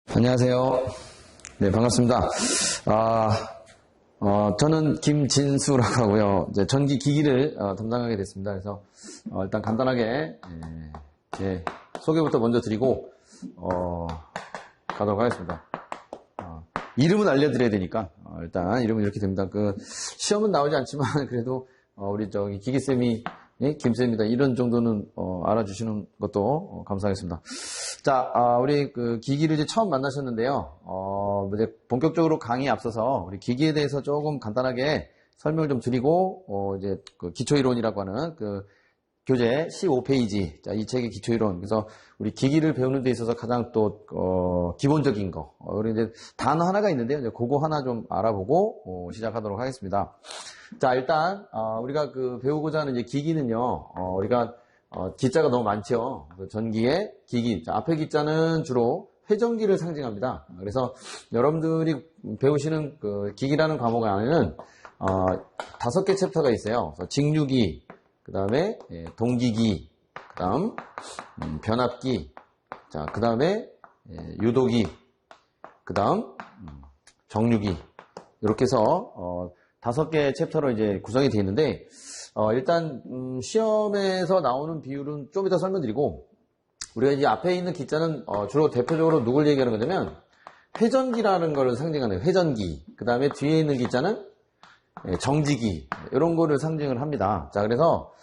안녕하세요. 네, 반갑습니다. 저는 김진수라고 하고요. 이제 전기 기기를 담당하게 됐습니다. 그래서 일단 간단하게 제 소개부터 먼저 드리고 가도록 하겠습니다. 이름은 알려드려야 되니까 일단 이름은 이렇게 됩니다. 그 시험은 나오지 않지만 그래도 우리 저기 기기쌤이 김쌤입니다. 이런 정도는 알아주시는 것도 감사하겠습니다. 자, 우리 그 기기를 이제 처음 만나셨는데요. 이제 본격적으로 강의에 앞서서 우리 기기에 대해서 조금 간단하게 설명을 좀 드리고 이제 그 기초이론이라고 하는 그 교재 15페이지, 자, 이 책의 기초이론. 그래서 우리 기기를 배우는 데 있어서 가장 또 기본적인 거, 우리 이제 단어 하나가 있는데요. 이제 그거 하나 좀 알아보고 시작하도록 하겠습니다. 자, 일단 우리가 그 배우고자 하는 이제 기기는요. 우리가 기자가 너무 많죠. 전기의 기기. 자, 앞에 기자는 주로 회전기를 상징합니다. 그래서 여러분들이 배우시는 그 기기라는 과목 안에는 5개 챕터가 있어요. 그래서 직류기, 그 다음에 동기기, 그 다음 변압기, 자, 그 다음에 유도기, 그 다음 정류기. 이렇게 해서 5개 챕터로 이제 구성이 되어 있는데, 일단 시험에서 나오는 비율은 좀 이따 설명드리고, 우리가 이제 앞에 있는 기자는 주로 대표적으로 누굴 얘기하는 거냐면 회전기라는 거를 상징하는 회전기, 그 다음에 뒤에 있는 기자는 정지기, 이런 거를 상징을 합니다. 자, 그래서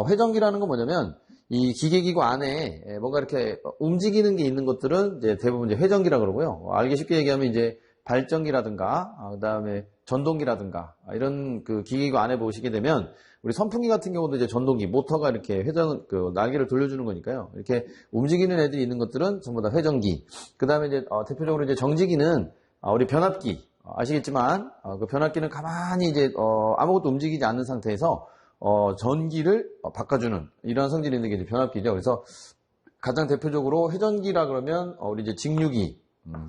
회전기라는 건 뭐냐면 이 기계기구 안에 뭔가 이렇게 움직이는 게 있는 것들은 이제 대부분 이제 회전기라고 그러고요. 알기 쉽게 얘기하면 이제 발전기라든가 그 다음에 전동기라든가 이런 그 기계기구 안에 보시게 되면 우리 선풍기 같은 경우도 이제 전동기, 모터가 이렇게 회전, 그 날개를 돌려주는 거니까요. 이렇게 움직이는 애들이 있는 것들은 전부 다 회전기. 그 다음에 이제 대표적으로 이제 정지기는 우리 변압기. 아시겠지만 그 변압기는 가만히 이제 아무것도 움직이지 않는 상태에서 전기를 바꿔주는 이러한 성질이 있는 게 이제 변압기죠. 그래서 가장 대표적으로 회전기라 그러면 우리 이제 직류기,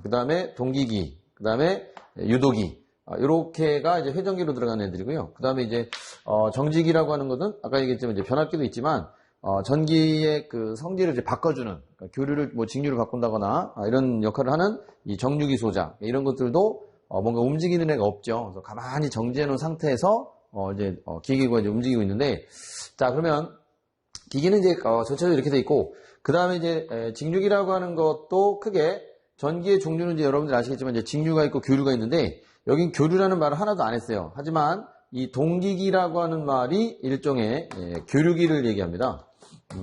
그 다음에 동기기, 그 다음에 유도기, 이렇게가 이제 회전기로 들어가는 애들이고요. 그 다음에 이제 정지기라고 하는 것은 아까 얘기했지만 이제 변압기도 있지만 전기의 그 성질을 이제 바꿔주는, 그러니까 교류를 뭐 직류를 바꾼다거나 이런 역할을 하는 이 정류기 소자, 이런 것들도 뭔가 움직이는 애가 없죠. 그래서 가만히 정지해 놓은 상태에서 이제 기기가 이제 움직이고 있는데, 자, 그러면 기기는 이제 전체적으로 이렇게 돼 있고, 그 다음에 이제 직류기라고 하는 것도 크게 전기의 종류는 이제 여러분들 아시겠지만 이제 직류가 있고 교류가 있는데, 여긴 교류라는 말을 하나도 안 했어요. 하지만 이 동기기라고 하는 말이 일종의 교류기를 얘기합니다.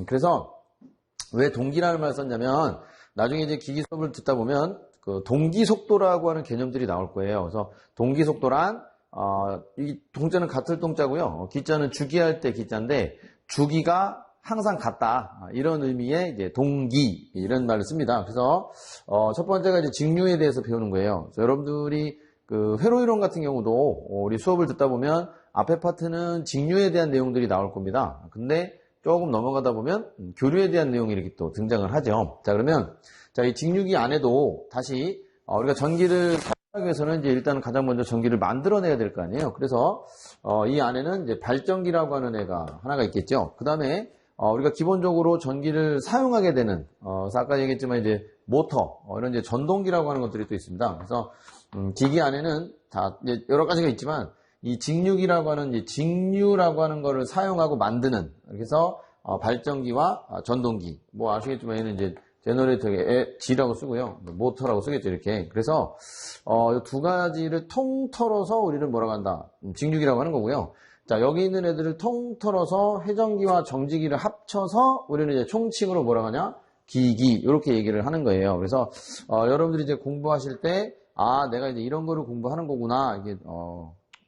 그래서 왜 동기라는 말을 썼냐면 나중에 이제 기기 수업을 듣다 보면 그 동기 속도라고 하는 개념들이 나올 거예요. 그래서 동기 속도란 이 동자는 같을 동자고요. 기자는 주기할 때 기자인데 주기가 항상 같다, 이런 의미의 이제 동기, 이런 말을 씁니다. 그래서 첫 번째가 이제 직류에 대해서 배우는 거예요. 그래서 여러분들이 그 회로이론 같은 경우도 우리 수업을 듣다 보면 앞에 파트는 직류에 대한 내용들이 나올 겁니다. 근데 조금 넘어가다 보면 교류에 대한 내용이 이렇게 또 등장을 하죠. 자, 그러면 자, 이 직류기 안에도 다시 우리가 전기를 사용하기 위해서는 이제 일단 가장 먼저 전기를 만들어내야 될 거 아니에요. 그래서 이 안에는 이제 발전기라고 하는 애가 하나가 있겠죠. 그 다음에 우리가 기본적으로 전기를 사용하게 되는 그래서 아까 얘기했지만 이제 모터, 이런 이제 전동기라고 하는 것들이 또 있습니다. 그래서 기기 안에는 다 이제 여러 가지가 있지만 이 직류기라고 하는 이제 직류라고 하는 거를 사용하고 만드는, 그래서 발전기와 전동기, 뭐 아시겠지만 얘는 이제 제너레이터에 G라고 쓰고요, 모터라고 쓰겠죠, 이렇게. 그래서 이 두 가지를 통틀어서 우리는 뭐라고 한다, 직류기라고 하는 거고요. 자, 여기 있는 애들을 통틀어서 회전기와 정지기를 합쳐서 우리는 이제 총칭으로 뭐라고 하냐, 기기, 이렇게 얘기를 하는 거예요. 그래서 여러분들이 이제 공부하실 때 내가 이제 이런 거를 공부하는 거구나, 이게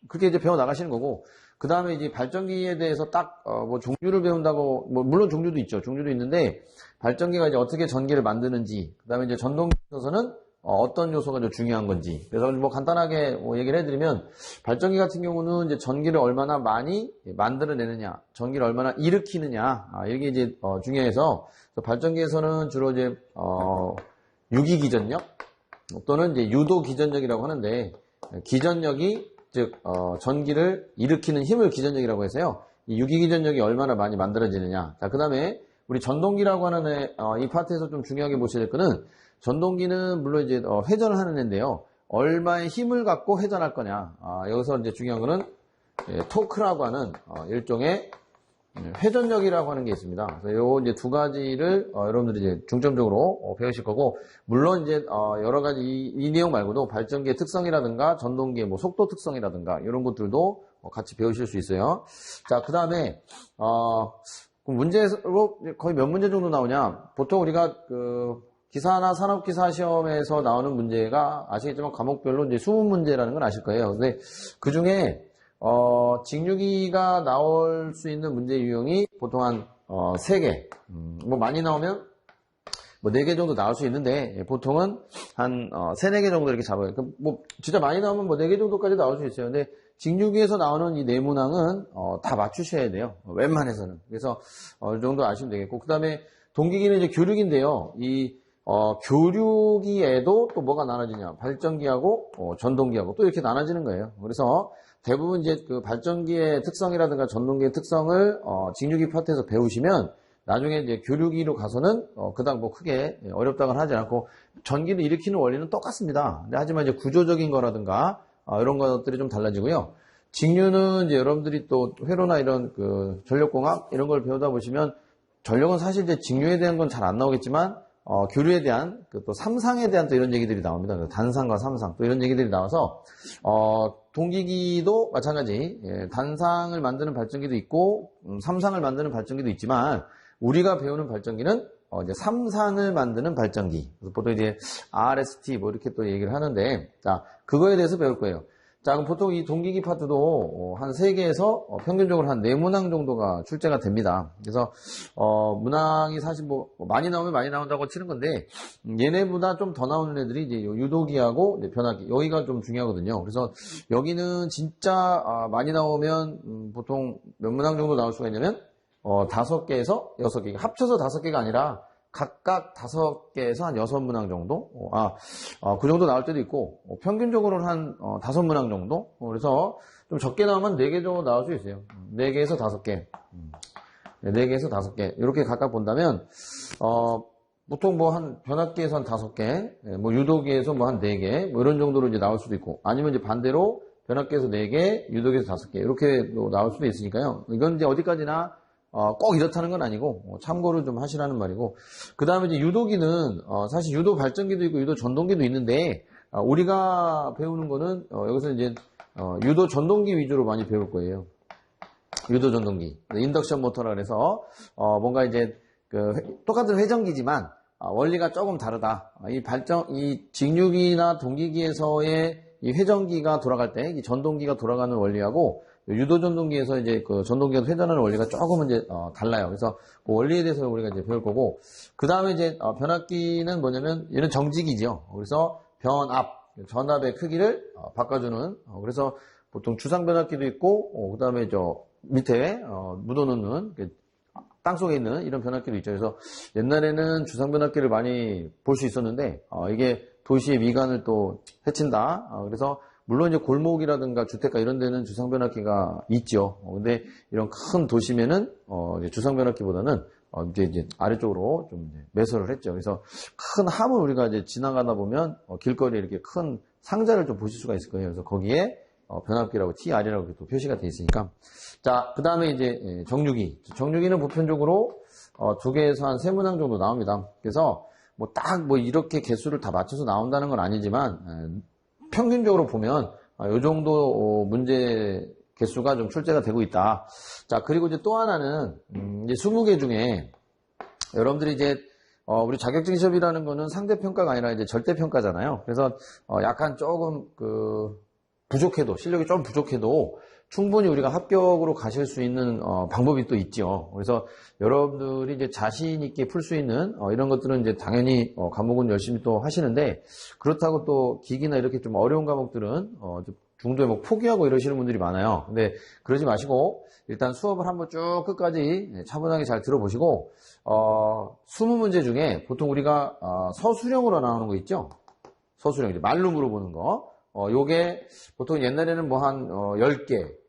그렇게 이제 배워 나가시는 거고, 그 다음에 이제 발전기에 대해서 딱 뭐 종류를 배운다고, 뭐 물론 종류도 있죠. 종류도 있는데 발전기가 이제 어떻게 전기를 만드는지, 그 다음에 이제 전동기에 있어서는 어떤 요소가 좀 중요한 건지. 그래서 뭐 간단하게 뭐 얘기를 해드리면, 발전기 같은 경우는 이제 전기를 얼마나 많이 만들어내느냐, 전기를 얼마나 일으키느냐, 이게 이제 중요해서, 발전기에서는 주로 이제 유기기전력 또는 이제 유도기전력이라고 하는데, 기전력이 즉 전기를 일으키는 힘을 기전력이라고 해서요. 이 유기기전력이 얼마나 많이 만들어지느냐. 자, 그 다음에 우리 전동기라고 하는 이 파트에서 좀 중요하게 보셔야 될 거는, 전동기는 물론 이제 회전을 하는 애인데요. 얼마의 힘을 갖고 회전할 거냐. 여기서 이제 중요한 거는 토크라고 하는 일종의 회전력이라고 하는 게 있습니다. 그래서 요 이제 두 가지를 여러분들이 이제 중점적으로 배우실 거고, 물론 이제 여러 가지 이 내용 말고도 발전기의 특성이라든가 전동기의 뭐 속도 특성이라든가 이런 것들도 같이 배우실 수 있어요. 자, 그 다음에 문제로 거의 몇 문제 정도 나오냐? 보통 우리가 그 기사나 산업기사 시험에서 나오는 문제가 아시겠지만 과목별로 이제 20문제라는 걸 아실 거예요. 근데 그 중에 직류기가 나올 수 있는 문제 유형이 보통 한 3개. 뭐 많이 나오면 뭐 4개 정도 나올 수 있는데, 보통은 한 3, 4개 정도 이렇게 잡아요. 뭐 진짜 많이 나오면 뭐 4개 정도까지 나올 수 있어요. 근데 직류기에서 나오는 이 내문항은 다 맞추셔야 돼요. 웬만해서는. 그래서 어느 정도 아시면 되겠고, 그 다음에 동기기는 이제 교류기인데요. 이 교류기에도 또 뭐가 나눠지냐? 발전기하고 전동기하고 또 이렇게 나눠지는 거예요. 그래서 대부분 이제 그 발전기의 특성이라든가 전동기의 특성을 직류기 파트에서 배우시면 나중에 이제 교류기로 가서는 그닥 뭐 크게 어렵다고는 하지 않고, 전기를 일으키는 원리는 똑같습니다. 근데 하지만 이제 구조적인 거라든가 이런 것들이 좀 달라지고요. 직류는 이제 여러분들이 또 회로나 이런 그 전력공학 이런 걸 배우다 보시면, 전력은 사실 이제 직류에 대한 건 잘 안 나오겠지만 교류에 대한 또 삼상에 대한 또 이런 얘기들이 나옵니다. 단상과 삼상 또 이런 얘기들이 나와서 동기기도 마찬가지, 단상을 만드는 발전기도 있고 삼상을 만드는 발전기도 있지만, 우리가 배우는 발전기는 이제 삼상을 만드는 발전기. 그래서 보통 이제 RST 뭐 이렇게 또 얘기를 하는데, 자, 그거에 대해서 배울 거예요. 자, 그럼 보통 이 동기기 파트도 한 3개에서 평균적으로 한 4문항 정도가 출제가 됩니다. 그래서 문항이 사실 뭐 많이 나오면 많이 나온다고 치는 건데, 얘네보다 좀 더 나오는 애들이 이제 유도기하고 이제 변압기, 여기가 좀 중요하거든요. 그래서 여기는 진짜 많이 나오면 보통 몇 문항 정도 나올 수가 있냐면 5개에서 6개, 합쳐서 5개가 아니라 각각 5개에서 한 6문항 정도? 그 정도 나올 때도 있고, 평균적으로는 한 5문항 정도? 그래서 좀 적게 나오면 4개 정도 나올 수 있어요. 4개에서 5개. 4개에서 5개. 이렇게 각각 본다면, 보통 뭐 한 변압기에서 한 5개, 뭐 유도기에서 뭐 한 4개, 뭐 이런 정도로 이제 나올 수도 있고, 아니면 이제 반대로 변압기에서 4개, 유도기에서 5개, 이렇게 나올 수도 있으니까요. 이건 이제 어디까지나 꼭 이렇다는 건 아니고 참고를 좀 하시라는 말이고, 그 다음에 이제 유도기는 사실 유도 발전기도 있고 유도 전동기도 있는데, 우리가 배우는 거는 여기서 이제 유도 전동기 위주로 많이 배울 거예요. 유도 전동기, 인덕션 모터라 그래서 뭔가 이제 똑같은 회전기지만 원리가 조금 다르다. 이 직류기나 동기기에서의 이 회전기가 돌아갈 때 이 전동기가 돌아가는 원리하고 유도 전동기에서 이제 그 전동기가 회전하는 원리가 조금은 이제 달라요. 그래서 그 원리에 대해서 우리가 이제 배울 거고, 그 다음에 이제 변압기는 뭐냐면 얘는 정직이죠. 그래서 전압의 크기를 바꿔주는, 그래서 보통 주상 변압기도 있고, 그 다음에 저 밑에 묻어놓는 땅 속에 있는 이런 변압기도 있죠. 그래서 옛날에는 주상 변압기를 많이 볼 수 있었는데 이게 도시의 미관을 또 해친다. 그래서 물론 이제 골목이라든가 주택가 이런 데는 주상 변압기가 있죠. 근데 이런 큰 도심에는 주상 변압기보다는 이제 아래쪽으로 좀 매설을 했죠. 그래서 큰 함을 우리가 이제 지나가다 보면 길거리에 이렇게 큰 상자를 좀 보실 수가 있을 거예요. 그래서 거기에 변압기라고 TR이라고 또 표시가 되어 있으니까. 자, 그 다음에 이제 정류기. 정류기는 보편적으로 2개에서 한 3문항 정도 나옵니다. 그래서 뭐 딱 뭐 이렇게 개수를 다 맞춰서 나온다는 건 아니지만 평균적으로 보면 이 정도 문제 개수가 좀 출제가 되고 있다. 자, 그리고 이제 또 하나는 이제 20개 중에 여러분들이 이제 우리 자격증 시험이라는 거는 상대평가가 아니라 이제 절대평가잖아요. 그래서 약간 조금 부족해도, 실력이 좀 부족해도 충분히 우리가 합격으로 가실 수 있는 방법이 또 있죠. 그래서 여러분들이 이제 자신 있게 풀 수 있는 이런 것들은 이제 당연히 과목은 열심히 또 하시는데, 그렇다고 또 기기나 이렇게 좀 어려운 과목들은 중도에 뭐 포기하고 이러시는 분들이 많아요. 근데 그러지 마시고 일단 수업을 한번 쭉 끝까지 차분하게 잘 들어보시고 20문제 중에 보통 우리가 서술형으로 나오는 거 있죠. 서술형, 이제 말로 물어보는 거. 요게 보통 옛날에는 뭐 한 10개,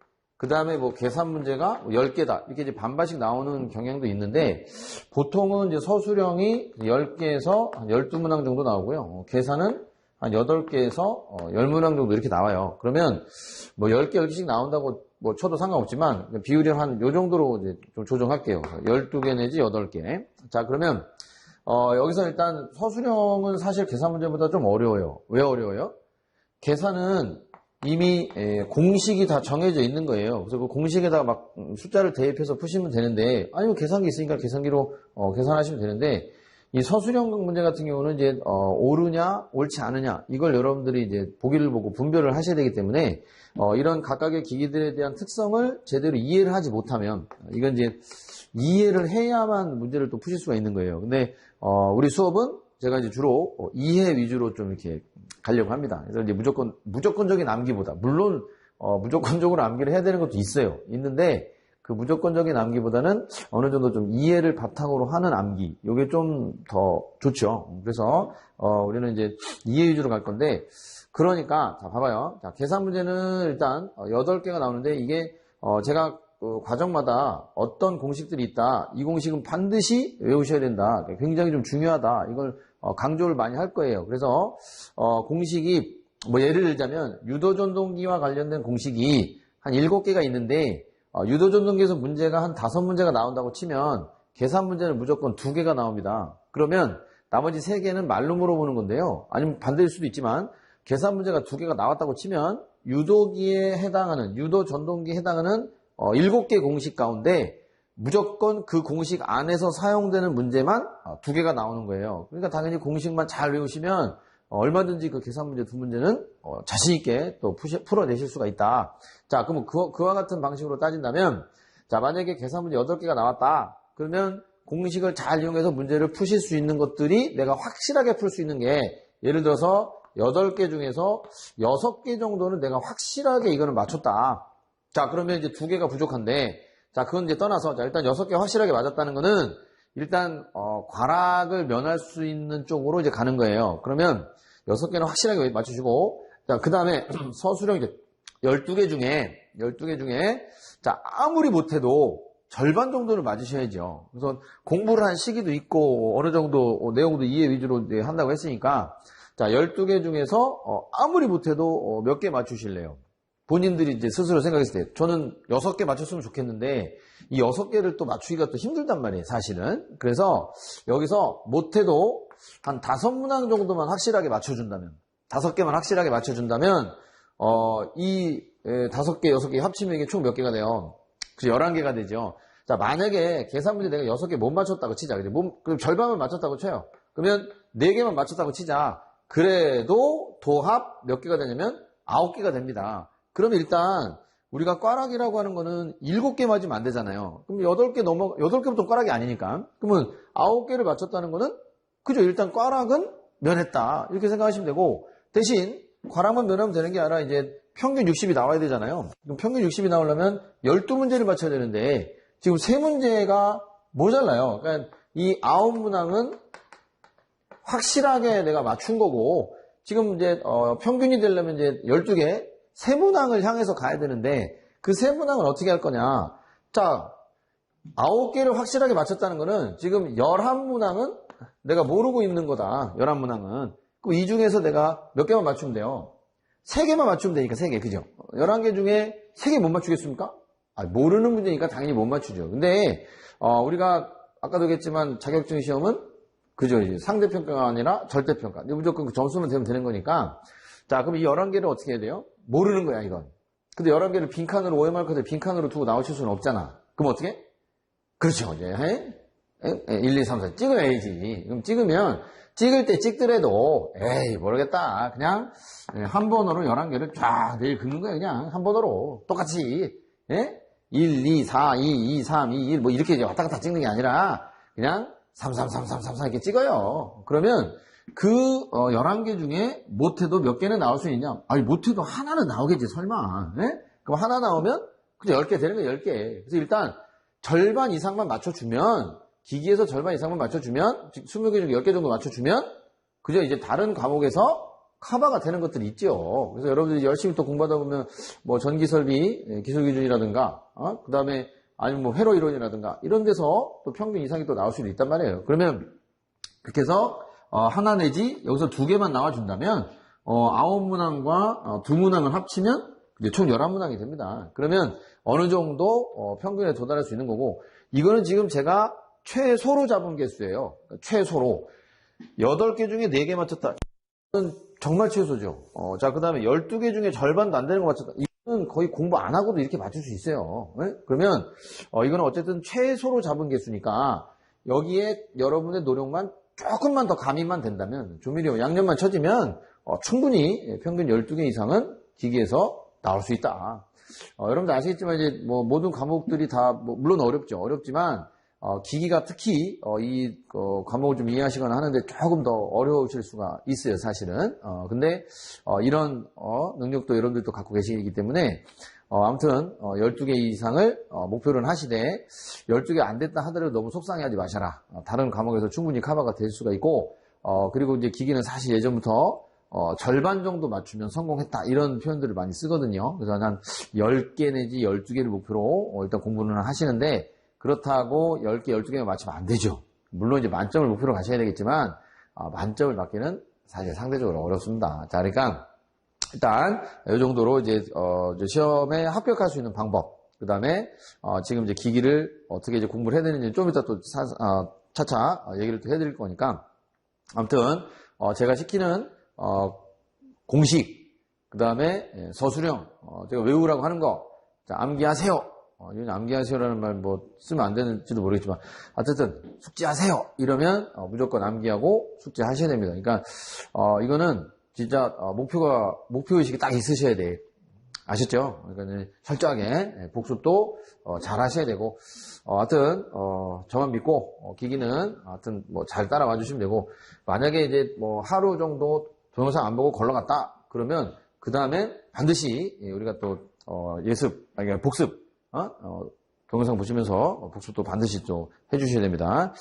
그 다음에 뭐 계산 문제가 10개다. 이렇게 이제 반반씩 나오는 경향도 있는데, 보통은 이제 서술형이 10개에서 한 12문항 정도 나오고요. 계산은 한 8개에서 10문항 정도 이렇게 나와요. 그러면 뭐 10개, 10개씩 나온다고 뭐 쳐도 상관없지만, 비율이 한 요 정도로 이제 좀 조정할게요. 12개 내지 8개. 자, 그러면, 여기서 일단 서술형은 사실 계산 문제보다 좀 어려워요. 왜 어려워요? 계산은 이미 공식이 다 정해져 있는 거예요. 그래서 그 공식에다가 막 숫자를 대입해서 푸시면 되는데, 아니면 계산기 있으니까 계산기로 계산하시면 되는데, 이 서술형 문제 같은 경우는 이제 옳으냐 옳지 않으냐 이걸 여러분들이 이제 보기를 보고 분별을 하셔야 되기 때문에 이런 각각의 기기들에 대한 특성을 제대로 이해를 하지 못하면, 이건 이제 이해를 해야만 문제를 또 푸실 수가 있는 거예요. 근데 우리 수업은 제가 이제 주로 이해 위주로 좀 이렇게 가려고 합니다. 그래서 이제 무조건적인 암기보다, 물론 무조건적으로 암기를 해야 되는 것도 있는데, 그 무조건적인 암기보다는 어느 정도 좀 이해를 바탕으로 하는 암기, 이게 좀 더 좋죠. 그래서 우리는 이제 이해 위주로 갈 건데, 그러니까 자 봐봐요. 자, 계산 문제는 일단 8개가 나오는데, 이게 제가 과정마다 어떤 공식들이 있다, 이 공식은 반드시 외우셔야 된다, 굉장히 좀 중요하다, 이걸 강조를 많이 할 거예요. 그래서 공식이 뭐 예를 들자면 유도전동기와 관련된 공식이 한 7개가 있는데, 유도전동기에서 문제가 한 5문제가 나온다고 치면 계산 문제는 무조건 2개가 나옵니다. 그러면 나머지 3개는 말로 물어보는 건데요. 아니면 반대일 수도 있지만, 계산 문제가 2개가 나왔다고 치면 유도기에 해당하는, 유도전동기에 해당하는 7개 공식 가운데 무조건 그 공식 안에서 사용되는 문제만 2개가 나오는 거예요. 그러니까 당연히 공식만 잘 외우시면 얼마든지 그 계산 문제 2문제는 자신있게 또 풀어내실 수가 있다. 자, 그러면 그와 같은 방식으로 따진다면, 자, 만약에 계산 문제 8개가 나왔다. 그러면 공식을 잘 이용해서 문제를 푸실 수 있는 것들이 내가 확실하게 풀 수 있는 게, 예를 들어서 8개 중에서 6개 정도는 내가 확실하게 이거는 맞췄다. 자, 그러면 이제 2개가 부족한데, 자, 그건 이제 떠나서, 자, 일단 6개 확실하게 맞았다는 거는, 일단, 과락을 면할 수 있는 쪽으로 이제 가는 거예요. 그러면 6개는 확실하게 맞추시고, 자, 그 다음에 서술형 이제 12개 중에, 자, 아무리 못해도 절반 정도는 맞으셔야죠. 그래서 공부를 한 시기도 있고, 어느 정도 내용도 이해 위주로 이제 한다고 했으니까, 자, 12개 중에서, 아무리 못해도 몇 개 맞추실래요? 본인들이 이제 스스로 생각했을 때, 저는 6개 맞췄으면 좋겠는데, 이 6개를 또 맞추기가 또 힘들단 말이에요, 사실은. 그래서 여기서 못해도 한 5문항 정도만 확실하게 맞춰준다면, 5개만 확실하게 맞춰준다면, 이 5개, 6개 합치면 이게 총 몇 개가 돼요? 그래서 11개가 되죠. 자, 만약에 계산 문제 내가 6개 못 맞췄다고 치자. 그럼 절반만 맞췄다고 쳐요. 그러면 4개만 맞췄다고 치자. 그래도 도합 몇 개가 되냐면 9개가 됩니다. 그러면 일단 우리가 꽈락이라고 하는 거는 7개 맞으면 안 되잖아요. 그럼 8개부터 꽈락이 아니니까. 그러면 9개를 맞췄다는 거는, 그죠? 일단 꽈락은 면했다. 이렇게 생각하시면 되고, 대신 꽈락만 면하면 되는 게 아니라 이제 평균 60이 나와야 되잖아요. 그럼 평균 60이 나오려면 12문제를 맞춰야 되는데, 지금 3문제가 모자라요. 그러니까 이 9문항은 확실하게 내가 맞춘 거고, 지금 이제 평균이 되려면 이제 12개, 3문항을 향해서 가야 되는데, 그 3문항을 어떻게 할 거냐? 자, 9개를 확실하게 맞췄다는 거는 지금 11문항은 내가 모르고 있는 거다. 11문항은. 그럼 이 중에서 내가 몇 개만 맞추면 돼요? 3개만 맞추면 되니까 3개, 그죠? 11개 중에 3개 못 맞추겠습니까? 모르는 문제니까 당연히 못 맞추죠. 근데 우리가 아까도 얘기했지만 자격증 시험은, 그죠? 이제 상대평가가 아니라 절대평가. 근데 무조건 그 점수만 되면 되는 거니까. 자, 그럼 이 11개를 어떻게 해야 돼요? 모르는 거야, 이건. 근데 11개를 빈칸으로, OMR카드 빈칸으로 두고 나오실 수는 없잖아. 그럼 어떻게? 그렇죠, 이제. 1, 2, 3, 4 찍어야지. 그럼 찍을 때 찍더라도, 에이, 모르겠다. 그냥 한 번으로 11개를 쫙 내일 긁는 거야, 그냥. 한 번으로. 똑같이. 1, 2, 4, 2, 2, 3, 2, 1, 뭐 이렇게 이제 왔다 갔다 찍는 게 아니라, 그냥 3, 3, 3, 3, 3, 3 이렇게 찍어요. 그러면 그 11개 중에 못해도 몇 개는 나올 수 있냐? 아니, 못해도 하나는 나오겠지, 설마. 그럼 하나 나오면 그냥 10개 되는 거야, 10개. 그래서 일단 절반 이상만 맞춰주면, 기기에서 절반 이상만 맞춰주면, 20개 중에 10개 정도 맞춰주면, 그죠? 이제 다른 과목에서 커버가 되는 것들이 있죠. 그래서 여러분들이 열심히 또 공부하다 보면 뭐 전기 설비 기술 기준이라든가, 그 다음에 아니면 뭐 회로 이론이라든가 이런 데서 또 평균 이상이 또 나올 수도 있단 말이에요. 그러면 그렇게 해서 하나 내지 여기서 두 개만 나와준다면 9문항과 2문항을 합치면 이제 총 11문항이 됩니다. 그러면 어느 정도 평균에 도달할 수 있는 거고, 이거는 지금 제가 최소로 잡은 개수예요. 그러니까 최소로 8개 중에 4개 맞췄다. 이건 정말 최소죠. 자, 그 다음에 12개 중에 절반도 안 되는 거 맞췄다. 이거는 거의 공부 안 하고도 이렇게 맞출 수 있어요. 네? 그러면 이거는 어쨌든 최소로 잡은 개수니까 여기에 여러분의 노력만 조금만 더 가미만 된다면, 조미료 양념만 쳐지면 충분히 평균 12개 이상은 기기에서 나올 수 있다. 여러분들 아시겠지만 이제 뭐 모든 과목들이 다 물론 어렵죠. 어렵지만 기기가 특히 이 과목을 좀 이해하시거나 하는데 조금 더 어려우실 수가 있어요, 사실은. 근데 이런 능력도 여러분들도 갖고 계시기 때문에 아무튼 12개 이상을 목표로 하시되 12개 안 됐다 하더라도 너무 속상해하지 마셔라. 다른 과목에서 충분히 커버가 될 수가 있고, 그리고 이제 기기는 사실 예전부터 절반 정도 맞추면 성공했다, 이런 표현들을 많이 쓰거든요. 그래서 한 10개 내지 12개를 목표로 일단 공부는 하시는데, 그렇다고 10개, 12개만 맞추면 안 되죠. 물론 이제 만점을 목표로 가셔야 되겠지만, 만점을 받기는 사실 상대적으로 어렵습니다. 자, 그러니까, 일단, 이 정도로 이제 시험에 합격할 수 있는 방법, 그 다음에, 지금 이제 기기를 어떻게 이제 공부를 해야 되는지 좀 이따 또 차차 얘기를 또 해드릴 거니까, 아무튼, 제가 시키는 공식, 그 다음에 서술형, 제가 외우라고 하는 거, 자, 암기하세요. 이건 암기하세요라는 말 뭐 쓰면 안 되는지도 모르겠지만, 어쨌든 숙제하세요 이러면 무조건 암기하고 숙제하셔야 됩니다. 그러니까 이거는 진짜 목표의식이 딱 있으셔야 돼. 아셨죠? 그러니까 철저하게 복습도 잘 하셔야 되고, 하여튼 저만 믿고 기기는 하여튼 뭐 잘 따라와 주시면 되고, 만약에 이제 뭐 하루 정도 동영상 안 보고 걸러갔다 그러면 그 다음에 반드시 우리가 또 복습, 동영상 보시면서 복습도 반드시 또 해주셔야 됩니다.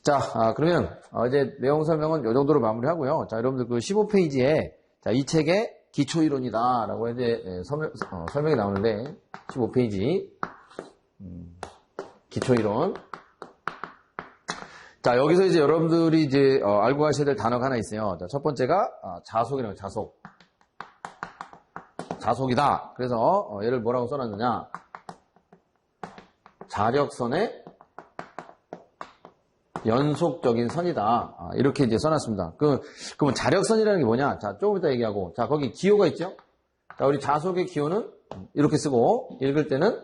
자, 그러면 이제 내용 설명은 이 정도로 마무리하고요. 자, 여러분들 그 15페이지에 자, 이 책의 기초이론이다라고 이제 설명이 나오는데, 15페이지 기초이론. 자, 여기서 이제 여러분들이 이제 알고 가셔야 될 단어가 하나 있어요. 자, 첫 번째가 자속이라고. 자속이다. 그래서 얘를 뭐라고 써놨느냐? 자력선의 연속적인 선이다. 이렇게 이제 써놨습니다. 그러면 자력선이라는 게 뭐냐? 자, 조금 이따 얘기하고. 자, 거기 기호가 있죠? 자, 우리 자속의 기호는 이렇게 쓰고, 읽을 때는,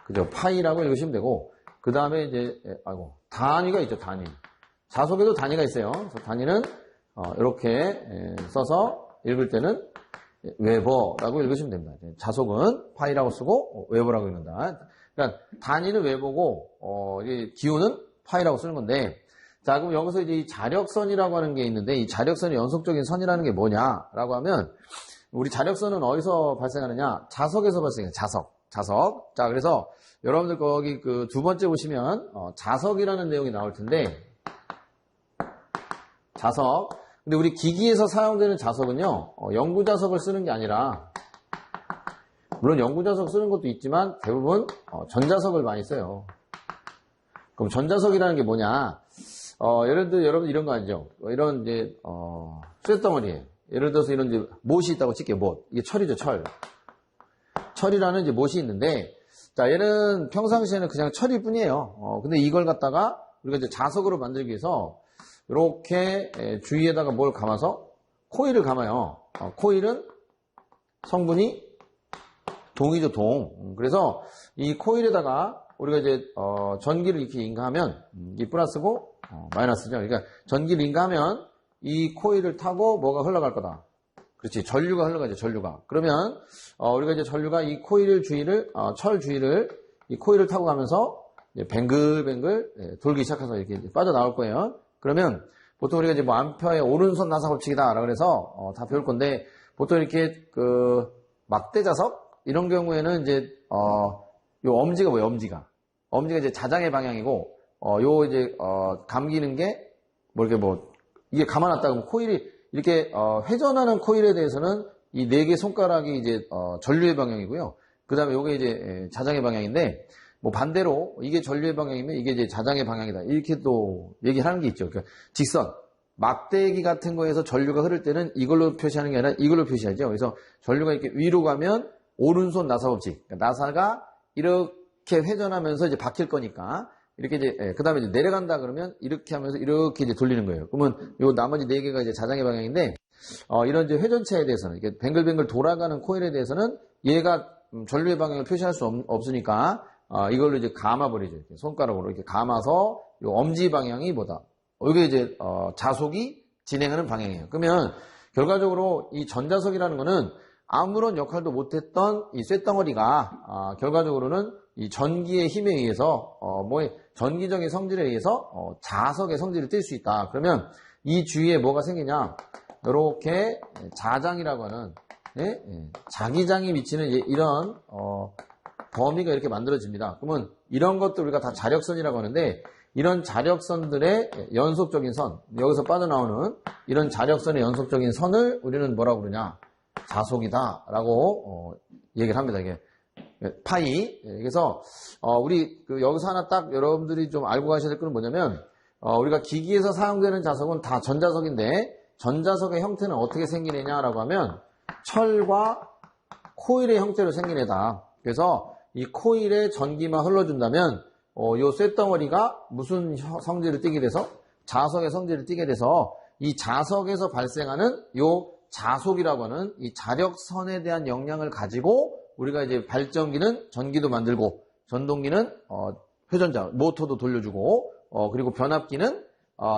그죠? 파이라고 읽으시면 되고, 그 다음에 이제, 단위가 있죠, 단위. 자속에도 단위가 있어요. 그래서 단위는, 이렇게 써서 읽을 때는 웨버라고 읽으시면 됩니다. 자속은 파이라고 쓰고, 웨버라고 읽는다. 그러니까, 단위는 웨버고, 기호는 파이라고 쓰는 건데, 자, 그럼 여기서 이제 이 자력선이라고 하는 게 있는데, 이 자력선이 연속적인 선이라는 게 뭐냐라고 하면, 우리 자력선은 어디서 발생하느냐? 자석에서 발생해요. 자석. 자, 그래서 여러분들 거기 그 두 번째 보시면 자석이라는 내용이 나올 텐데, 자석. 근데 우리 기기에서 사용되는 자석은요, 영구자석을 쓰는 게 아니라, 물론 영구자석 쓰는 것도 있지만 대부분 전자석을 많이 써요. 그럼 전자석이라는 게 뭐냐? 예를 들어 여러분 이런 거 아니죠? 이런 이제 쇳덩어리예요. 예를 들어서 이런 이제 못이 있다고 칠게요. 못. 이게 철이죠, 철. 철이라는 이제 못이 있는데, 자, 얘는 평상시에는 그냥 철일 뿐이에요. 근데 이걸 갖다가 우리가 이제 자석으로 만들기 위해서 이렇게 주위에다가 뭘 감아서 코일을 감아요. 코일은 성분이 동이죠, 동. 그래서 이 코일에다가 우리가 이제 전기를 이렇게 인가하면, 이 플러스고 마이너스죠. 그러니까 전기를 인가하면 이 코일을 타고 뭐가 흘러갈 거다. 그렇지, 전류가 흘러가죠, 전류가. 그러면 우리가 이제 전류가 이 코일 주위를, 철 주위를 이 코일을 타고 가면서 이제 뱅글뱅글 돌기 시작해서 이렇게 빠져나올 거예요. 그러면 보통 우리가 이제 뭐 암페어의 오른손 나사 법칙이다라고 해서 다 배울 건데, 보통 이렇게 그 막대자석 이런 경우에는 이제 요 엄지가 뭐예요? 엄지가 이제 자장의 방향이고, 요 이제 감기는 게 뭐 이렇게 뭐 이게 감아놨다 그러면 코일이 이렇게 회전하는 코일에 대해서는 이 4개 손가락이 이제 전류의 방향이고요. 그 다음에 요게 이제 자장의 방향인데, 뭐 반대로 이게 전류의 방향이면 이게 이제 자장의 방향이다. 이렇게 또 얘기하는 게 있죠. 그러니까 직선, 막대기 같은 거에서 전류가 흐를 때는 이걸로 표시하는 게 아니라 이걸로 표시하죠. 그래서 전류가 이렇게 위로 가면 오른손 나사 법칙. 그러니까 나사가 이렇게 회전하면서 이제 박힐 거니까 이렇게 이제 그 다음에 이제 내려간다 그러면 이렇게 하면서 이렇게 이제 돌리는 거예요. 그러면 요 나머지 4개가 이제 자장의 방향인데 이런 이제 회전체에 대해서는 이렇게 뱅글뱅글 돌아가는 코일에 대해서는 얘가 전류의 방향을 표시할 수 없으니까 이걸로 이제 감아버리죠. 이렇게 손가락으로 이렇게 감아서 요 엄지 방향이 뭐다? 이게 이제 자속이 진행하는 방향이에요. 그러면 결과적으로 이 전자석이라는 거는 아무런 역할도 못했던 이 쇳덩어리가 결과적으로는 이 전기의 힘에 의해서 전기적인 성질에 의해서 자석의 성질을 띨 수 있다. 그러면 이 주위에 뭐가 생기냐? 이렇게 자장이라고 하는 자기장이 미치는 이런 범위가 이렇게 만들어집니다. 그러면 이런 것들 우리가 다 자력선이라고 하는데 이런 자력선들의 연속적인 선, 여기서 빠져나오는 이런 자력선의 연속적인 선을 우리는 뭐라고 그러냐? 자속이다라고 얘기를 합니다. 이게 파이. 그래서 우리 여기서 하나 딱 여러분들이 좀 알고 가셔야 될 건 뭐냐면 우리가 기기에서 사용되는 자석은 다 전자석인데 전자석의 형태는 어떻게 생기느냐라고 하면 철과 코일의 형태로 생긴 애다. 그래서 이 코일에 전기만 흘러준다면 요 쇳덩어리가 무슨 성질을 띠게 돼서 자석의 성질을 띠게 돼서 이 자석에서 발생하는 요 자속이라고 하는 이 자력선에 대한 영향을 가지고 우리가 이제 발전기는 전기도 만들고 전동기는 회전자 모터도 돌려주고 그리고 변압기는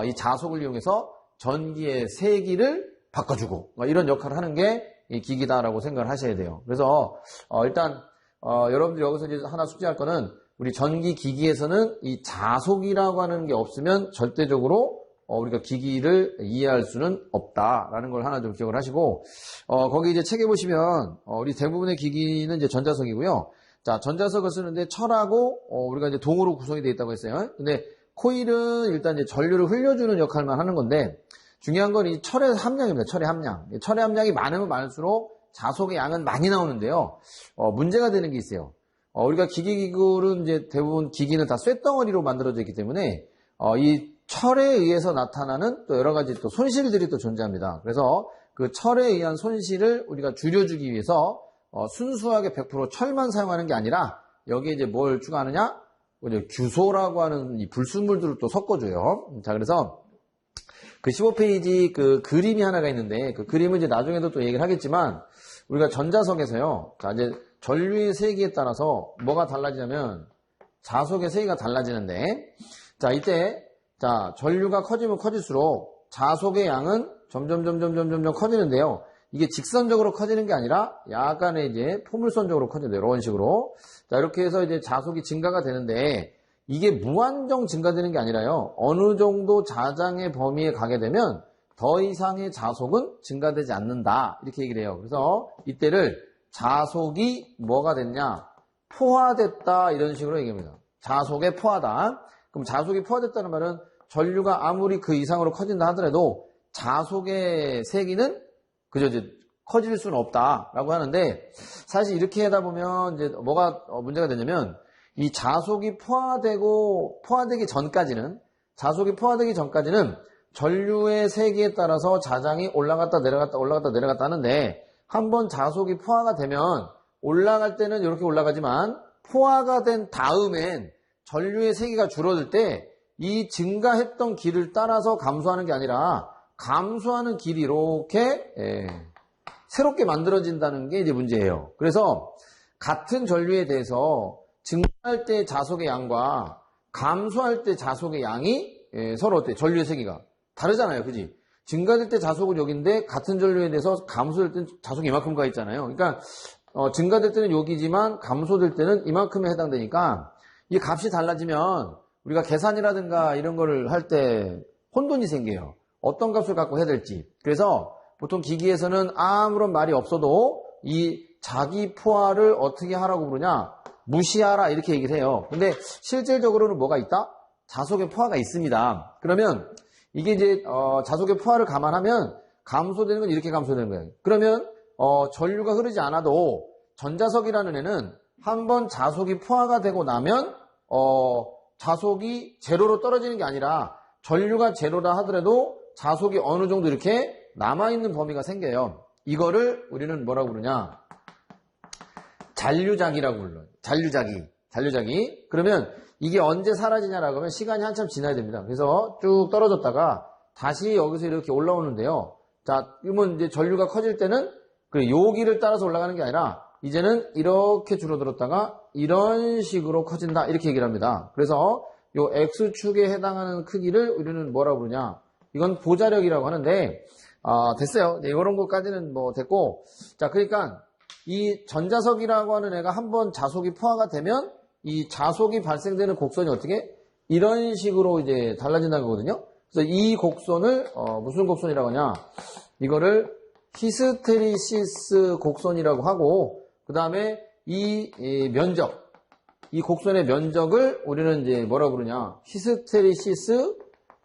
이 자속을 이용해서 전기의 세기를 바꿔주고 이런 역할을 하는 게 이 기기다라고 생각을 하셔야 돼요. 그래서 일단 여러분들 여기서 이제 하나 숙지할 거는 우리 전기 기기에서는 이 자속이라고 하는 게 없으면 절대적으로 우리가 기기를 이해할 수는 없다라는 걸 하나 좀 기억을 하시고 거기 이제 책에 보시면 우리 대부분의 기기는 이제 전자석이고요. 자, 전자석을 쓰는데 철하고 우리가 이제 동으로 구성이 되어 있다고 했어요. 근데 코일은 일단 이제 전류를 흘려주는 역할만 하는 건데 중요한 건 이 철의 함량입니다. 철의 함량. 철의 함량이 많으면 많을수록 자속의 양은 많이 나오는데요. 문제가 되는 게 있어요. 우리가 기기기구는 이제 대부분 기기는 다 쇳덩어리로 만들어져 있기 때문에 이 철에 의해서 나타나는 또 여러 가지 또 손실들이 또 존재합니다. 그래서 그 철에 의한 손실을 우리가 줄여주기 위해서 순수하게 100% 철만 사용하는 게 아니라 여기에 이제 뭘 추가하느냐? 규소라고 하는 이 불순물들을 또 섞어줘요. 자, 그래서 그 15페이지 그 그림이 하나가 있는데 그 그림은 이제 나중에도 또 얘기를 하겠지만 우리가 전자석에서요. 자, 이제 전류의 세기에 따라서 뭐가 달라지냐면 자속의 세기가 달라지는데 자, 이때 자, 전류가 커지면 커질수록 자속의 양은 점점 커지는데요. 이게 직선적으로 커지는 게 아니라 약간의 이제 포물선적으로 커진대요. 이런 식으로. 자, 이렇게 해서 이제 자속이 증가가 되는데 이게 무한정 증가되는 게 아니라요. 어느 정도 자장의 범위에 가게 되면 더 이상의 자속은 증가되지 않는다. 이렇게 얘기를 해요. 그래서 이때를 자속이 뭐가 됐냐? 포화됐다. 이런 식으로 얘기합니다. 자속에 포화다. 그럼 자속이 포화됐다는 말은 전류가 아무리 그 이상으로 커진다 하더라도 자속의 세기는 그저 이제 커질 수는 없다라고 하는데 사실 이렇게 하다 보면 이제 뭐가 문제가 되냐면 이 자속이 포화되기 전까지는 전류의 세기에 따라서 자장이 올라갔다 내려갔다 하는데 한번 자속이 포화가 되면 올라갈 때는 이렇게 올라가지만 포화가 된 다음엔 전류의 세기가 줄어들 때 이 증가했던 길을 따라서 감소하는 게 아니라 감소하는 길이 이렇게 새롭게 만들어진다는 게 이제 문제예요. 그래서 같은 전류에 대해서 증가할 때 자속의 양과 감소할 때 자속의 양이 서로 어때? 전류의 세기가 다르잖아요. 그지? 증가될 때 자속은 여기인데 같은 전류에 대해서 감소될 때는 자속이 이만큼 가 있잖아요. 그러니까 증가될 때는 여기지만 감소될 때는 이만큼에 해당되니까 이 값이 달라지면 우리가 계산이라든가 이런 거를 할 때 혼돈이 생겨요. 어떤 값을 갖고 해야 될지. 그래서 보통 기기에서는 아무런 말이 없어도 이 자기 포화를 어떻게 하라고 부르냐? 무시하라 이렇게 얘기를 해요. 근데 실질적으로는 뭐가 있다? 자속의 포화가 있습니다. 그러면 이게 이제 자속의 포화를 감안하면 감소되는 건 이렇게 감소되는 거예요. 그러면 전류가 흐르지 않아도 전자석이라는 애는 한번 자속이 포화가 되고 나면 자속이 제로로 떨어지는 게 아니라 전류가 제로다 하더라도 자속이 어느 정도 이렇게 남아있는 범위가 생겨요. 이거를 우리는 뭐라고 부르냐? 잔류작이라고 불러요. 잔류작이. 그러면 이게 언제 사라지냐라고 하면 시간이 한참 지나야 됩니다. 그래서 쭉 떨어졌다가 다시 여기서 이렇게 올라오는데요. 자, 그러면 이제 전류가 커질 때는 그 요기를 따라서 올라가는 게 아니라 이제는 이렇게 줄어들었다가 이런 식으로 커진다. 이렇게 얘기를 합니다. 그래서 요 X축에 해당하는 크기를 우리는 뭐라고 부르냐? 이건 보자력이라고 하는데, 됐어요. 네, 이런 것까지는 뭐 됐고. 자, 그러니까 이 전자석이라고 하는 애가 한번 자속이 포화가 되면 이 자속이 발생되는 곡선이 어떻게? 이런 식으로 이제 달라진다는 거거든요. 그래서 이 곡선을, 무슨 곡선이라고 하냐? 이거를 히스테리시스 곡선이라고 하고, 그 다음에 이 면적, 이 곡선의 면적을 우리는 이제 뭐라고 부르냐? 히스테리시스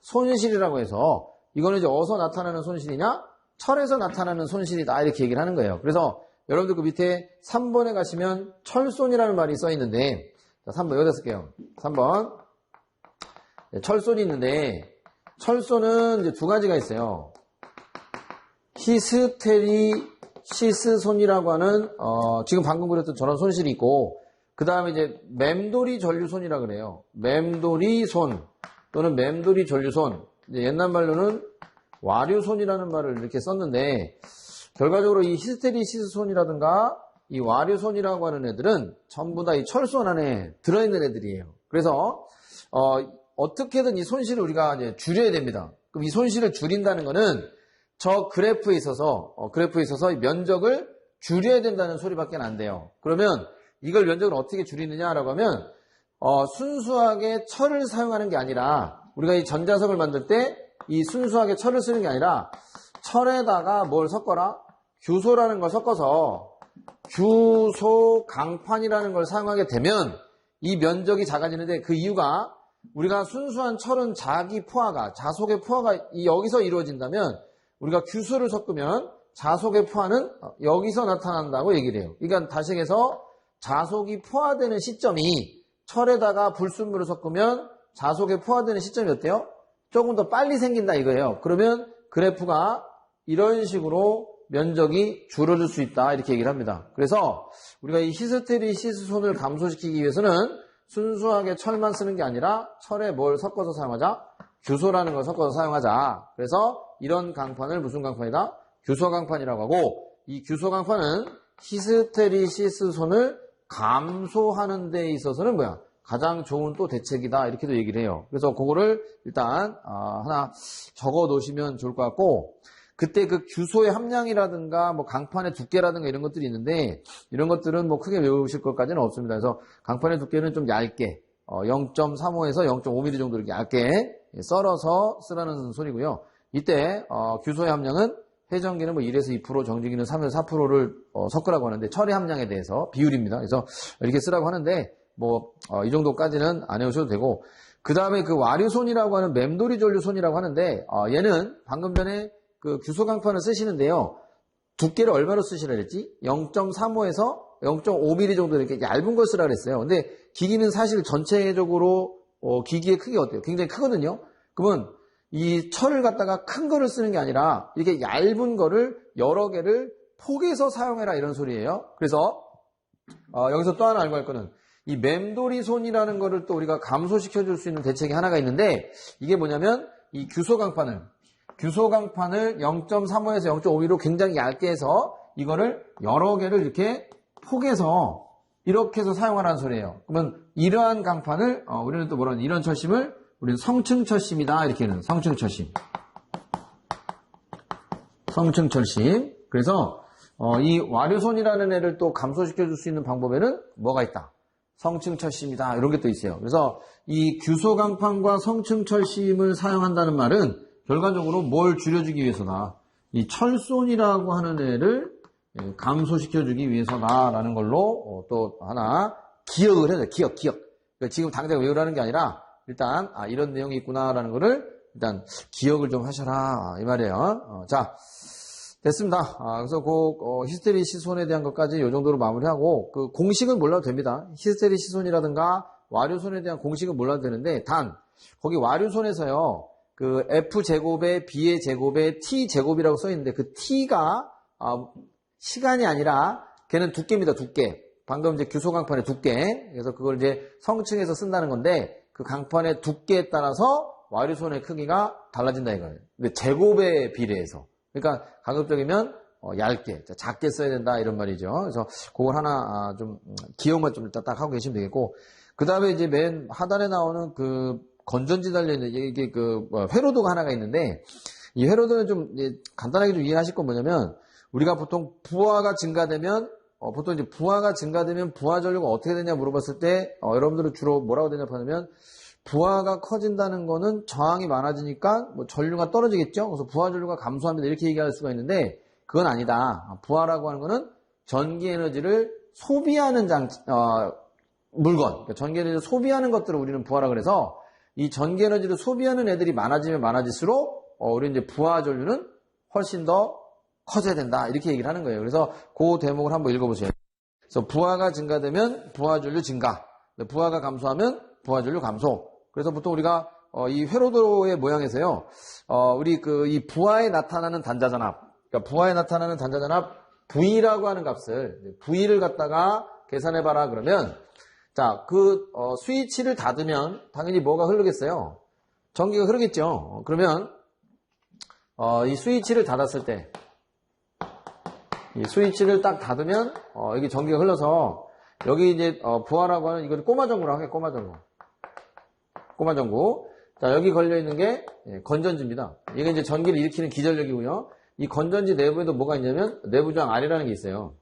손실이라고 해서, 이거는 이제 어디서 나타나는 손실이냐? 철에서 나타나는 손실이다. 이렇게 얘기를 하는 거예요. 그래서 여러분들 그 밑에 3번에 가시면 철손이라는 말이 써 있는데, 자, 3번 여기다 쓸게요. 3번. 네, 철손이 있는데, 철손은 이제 두 가지가 있어요. 히스테리시스 손이라고 하는, 지금 방금 그렸던 저런 손실이 있고, 그 다음에 이제 맴돌이 전류손이라 그래요. 맴돌이 손 또는 맴돌이 전류손. 이제 옛날 말로는 와류손이라는 말을 이렇게 썼는데, 결과적으로 이 히스테리시스 손이라든가 이 와류손이라고 하는 애들은 전부 다 이 철손 안에 들어있는 애들이에요. 그래서 어떻게든 이 손실을 우리가 이제 줄여야 됩니다. 그럼 이 손실을 줄인다는 거는 저 그래프에 있어서 이 면적을 줄여야 된다는 소리밖에 안 돼요. 그러면 이걸 면적을 어떻게 줄이느냐라고 하면 순수하게 철을 사용하는 게 아니라 우리가 이 전자석을 만들 때 이 순수하게 철을 쓰는 게 아니라 철에다가 뭘 섞어라? 규소라는 걸 섞어서 규소 강판이라는 걸 사용하게 되면 이 면적이 작아지는데 그 이유가 우리가 순수한 철은 자기 포화가 자속의 포화가 여기서 이루어진다면 우리가 규소를 섞으면 자속의 포화는 여기서 나타난다고 얘기를 해요. 그러니까 다시 얘기해서 자속이 포화되는 시점이 철에다가 불순물을 섞으면 자속에 포화되는 시점이 어때요? 조금 더 빨리 생긴다 이거예요. 그러면 그래프가 이런 식으로 면적이 줄어들 수 있다 이렇게 얘기를 합니다. 그래서 우리가 이 히스테리시스 손을 감소시키기 위해서는 순수하게 철만 쓰는 게 아니라 철에 뭘 섞어서 사용하자? 규소라는 걸 섞어서 사용하자. 그래서 이런 강판을 무슨 강판이다? 규소 강판이라고 하고 이 규소 강판은 히스테리시스 손을 감소하는 데 있어서는 뭐야? 가장 좋은 또 대책이다 이렇게도 얘기를 해요. 그래서 그거를 일단 하나 적어 놓으시면 좋을 것 같고 그때 그 규소의 함량이라든가 뭐 강판의 두께라든가 이런 것들이 있는데 이런 것들은 뭐 크게 외우실 것까지는 없습니다. 그래서 강판의 두께는 좀 얇게 0.35에서 0.5mm 정도 이렇게 얇게 썰어서 쓰라는 소리고요. 이때 규소의 함량은 회전기는 뭐 1에서 2%, 정지기는 3에서 4%를 섞으라고 하는데 철의 함량에 대해서 비율입니다. 그래서 이렇게 쓰라고 하는데 뭐 이 정도까지는 안 해오셔도 되고 그 다음에 그 와류손이라고 하는 맴돌이 전류손이라고 하는데 얘는 방금 전에 그 규소 강판을 쓰시는데요. 두께를 얼마로 쓰시라 그랬지? 0.35에서 0.5mm 정도 이렇게 얇은 걸 쓰라 그랬어요. 근데 기기는 사실 전체적으로 기기의 크기가 어때요? 굉장히 크거든요. 그러면 이 철을 갖다가 큰 거를 쓰는 게 아니라 이렇게 얇은 거를 여러 개를 포개서 사용해라 이런 소리예요. 그래서 여기서 또 하나 알고 할 거는 이 맴돌이 손이라는 거를 또 우리가 감소시켜 줄 수 있는 대책이 하나가 있는데 이게 뭐냐면 이 규소 강판을 0.35에서 0.5mm로 굉장히 얇게 해서 이거를 여러 개를 이렇게 포개서 이렇게 해서 사용하라는 소리예요. 그러면 이러한 강판을 우리는 또 뭐라는 이런 철심을 우리는 성층철심이다 이렇게 하는 성층철심. 그래서 이 와류손이라는 애를 또 감소시켜 줄 수 있는 방법에는 뭐가 있다? 성층철심이다 이런 게 또 있어요. 그래서 이 규소 강판과 성층철심을 사용한다는 말은 결과적으로 뭘 줄여주기 위해서다. 이 철손이라고 하는 애를 감소시켜주기 위해서다라는 걸로 또 하나 기억을 해야 돼. 기억. 그러니까 지금 당장 외우라는 게 아니라 일단 이런 내용이 있구나라는 거를 일단 기억을 좀 하셔라 이 말이에요. 자, 됐습니다. 그래서 히스테리 시손에 대한 것까지 이 정도로 마무리하고 그 공식은 몰라도 됩니다. 히스테리 시손이라든가 와류손에 대한 공식은 몰라도 되는데 단 거기 와류손에서요 그 F제곱에 B의 제곱에 T제곱이라고 써 있는데 그 T가 시간이 아니라 걔는 두께입니다. 두께. 방금 이제 규소 강판의 두께. 그래서 그걸 이제 성층에서 쓴다는 건데 그 강판의 두께에 따라서 와류손의 크기가 달라진다 이거예요. 근데 제곱에 비례해서. 그러니까 가급적이면 얇게, 작게 써야 된다 이런 말이죠. 그래서 그걸 하나 좀 기억만 좀 일단 딱 하고 계시면 되겠고 그 다음에 이제 맨 하단에 나오는 그 건전지 달려있는 이게 회로도가 하나가 있는데 이 회로도는 좀 간단하게 좀 이해하실 건 뭐냐면 우리가 보통 부하가 증가되면 보통 이제 부하가 증가되면 부하 전류가 어떻게 되냐 물어봤을 때 여러분들은 주로 뭐라고 대답하냐면 부하가 커진다는 거는 저항이 많아지니까 뭐 전류가 떨어지겠죠. 그래서 부하 전류가 감소합니다. 이렇게 얘기할 수가 있는데 그건 아니다. 부하라고 하는 거는 전기 에너지를 소비하는 물건, 그러니까 전기 에너지를 소비하는 것들을 우리는 부하라 그래서 이 전기 에너지를 소비하는 애들이 많아지면 많아질수록 우리 이제 부하 전류는 훨씬 더 커져야 된다. 이렇게 얘기를 하는 거예요. 그래서 그 대목을 한번 읽어보세요. 그래서 부하가 증가되면 부하 전류 증가, 부하가 감소하면 부하 전류 감소. 그래서 보통 우리가 이 회로도의 모양에서요, 우리 이 부하에 나타나는 단자전압, 그러니까 부하에 나타나는 단자전압 V라고 하는 값을 V를 갖다가 계산해봐라 그러면, 자, 스위치를 닫으면 당연히 뭐가 흐르겠어요? 전기가 흐르겠죠. 그러면 이 스위치를 닫았을 때, 이 스위치를 딱 닫으면 여기 전기가 흘러서 여기 이제 부하라고 하는 이걸 꼬마전구라고 하게 꼬마전구. 자, 여기 걸려있는 게 건전지입니다. 이게 이제 전기를 일으키는 기전력이고요. 이 건전지 내부에도 뭐가 있냐면 내부저항 R이라는 게 있어요.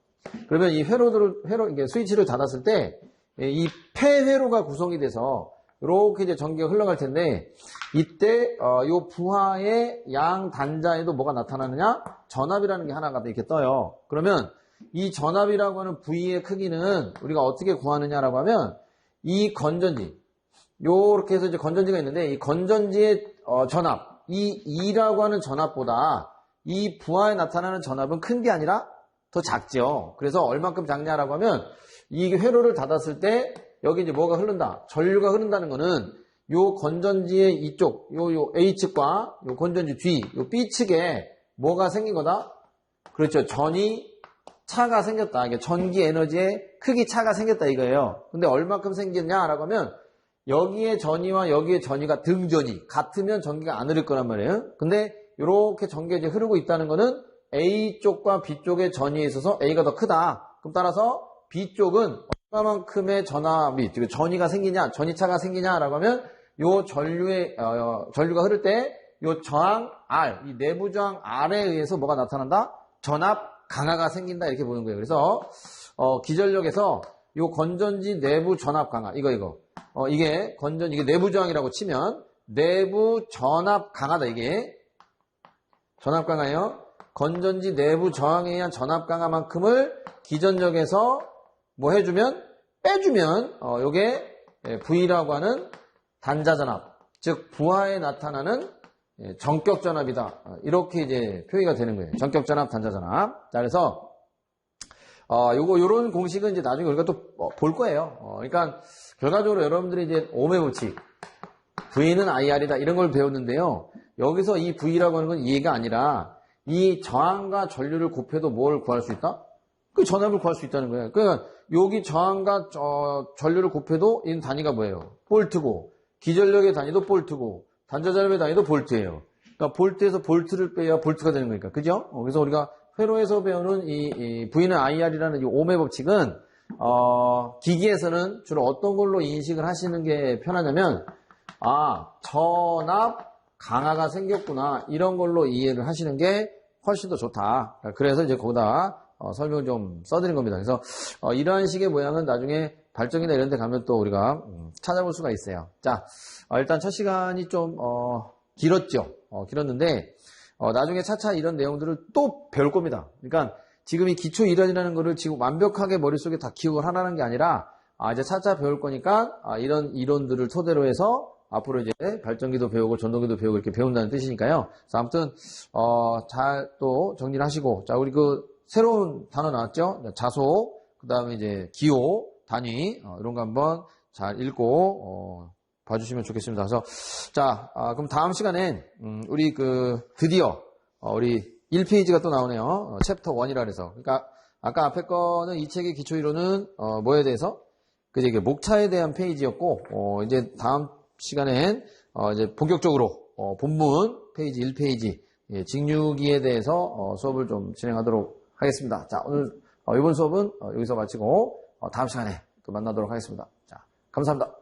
그러면 이 이게 스위치를 닫았을 때 이 폐회로가 구성이 돼서 이렇게 이제 전기가 흘러갈 텐데 이때 요 부하의 양 단자에도 뭐가 나타나느냐? 전압이라는 게 하나가 이렇게 떠요. 그러면 이 전압이라고 하는 V의 크기는 우리가 어떻게 구하느냐라고 하면 이 건전지 요렇게 해서 이제 건전지가 있는데 이 건전지의 전압, 이 E라고 하는 전압보다 이 부하에 나타나는 전압은 큰 게 아니라 더 작죠. 그래서 얼만큼 작냐라고 하면 이 회로를 닫았을 때 여기 이제 뭐가 흐른다. 전류가 흐른다는 거는 요 건전지의 이쪽, 요 A측과 요 건전지 뒤, 요 B측에 뭐가 생긴 거다? 그렇죠. 차가 생겼다. 이게 전기 에너지의 크기 차가 생겼다 이거예요. 근데 얼마큼 생겼냐라고 하면 여기에 전위와 여기에 전위가 등전위 같으면 전기가 안 흐를 거란 말이에요. 근데 이렇게 전기가 이제 흐르고 있다는 거는 A쪽과 B쪽의 전위에 있어서 A가 더 크다. 그럼 따라서 B쪽은 얼마만큼의 전위가 생기냐, 전위차가 생기냐라고 하면 요 전류가 흐를 때 요 저항 R, 이 내부 저항 R에 의해서 뭐가 나타난다? 전압 강화가 생긴다 이렇게 보는 거예요. 그래서 기전력에서 요 건전지 내부 전압 강화 이게 이게 내부 저항이라고 치면 내부 전압 강화다 이게 전압 강화예요. 건전지 내부 저항에 의한 전압 강화만큼을 기전력에서 뭐 해주면 빼주면 요게 V라고 하는 단자 전압, 즉 부하에 나타나는 전격 전압이다. 이렇게 이제 표기가 되는 거예요. 전격 전압, 단자 전압. 자, 그래서 요런 공식은 이제 나중에 우리가 또 볼 거예요. 그러니까 결과적으로 여러분들이 이제 ohm의 법칙, V는 IR이다 이런 걸 배웠는데요. 여기서 이 V라고 하는 건 이해가 아니라 이 저항과 전류를 곱해도 뭘 구할 수 있다? 그 전압을 구할 수 있다는 거예요. 그러니까 여기 저항과 전류를 곱해도 이 단위가 뭐예요? 볼트고 기전력의 단위도 볼트고 단자전압의 단위도 볼트예요. 그러니까 볼트에서 볼트를 빼야 볼트가 되는 거니까. 그죠? 그래서 우리가 회로에서 배우는 이 V는 IR이라는 이 ohm의 법칙은 기기에서는 주로 어떤 걸로 인식을 하시는 게 편하냐면 전압 강화가 생겼구나 이런 걸로 이해를 하시는 게 훨씬 더 좋다. 그래서 이제 거기다 설명을 좀 써드린 겁니다. 그래서 이러한 식의 모양은 나중에 발전기나 이런 데 가면 또 우리가 찾아볼 수가 있어요. 자, 일단 첫 시간이 좀 길었죠. 길었는데 나중에 차차 이런 내용들을 또 배울 겁니다. 그러니까 지금 이 기초 이론이라는 거를 지금 완벽하게 머릿속에 다 기억을 하라는 게 아니라 이제 차차 배울 거니까 이런 이론들을 토대로 해서 앞으로 이제 발전기도 배우고 전동기도 배우고 이렇게 배운다는 뜻이니까요. 그래서 아무튼 잘 또 정리를 하시고, 자, 우리 그 새로운 단어 나왔죠? 자소, 그 다음에 이제 기호, 단위 이런 거 한번 잘 읽고 봐주시면 좋겠습니다. 그래서 자, 그럼 다음 시간엔 우리 그 드디어 우리 1페이지가 또 나오네요. 챕터 1이라 그래서. 그러니까 아까 앞에 거는 이 책의 기초 이론은 뭐에 대해서? 그제 이게 목차에 대한 페이지였고 이제 다음 시간엔 이제 본격적으로 본문 페이지 1페이지 직류기에 대해서 수업을 좀 진행하도록 하겠습니다. 자, 오늘 이번 수업은 여기서 마치고 다음 시간에 또 만나도록 하겠습니다. 자, 감사합니다.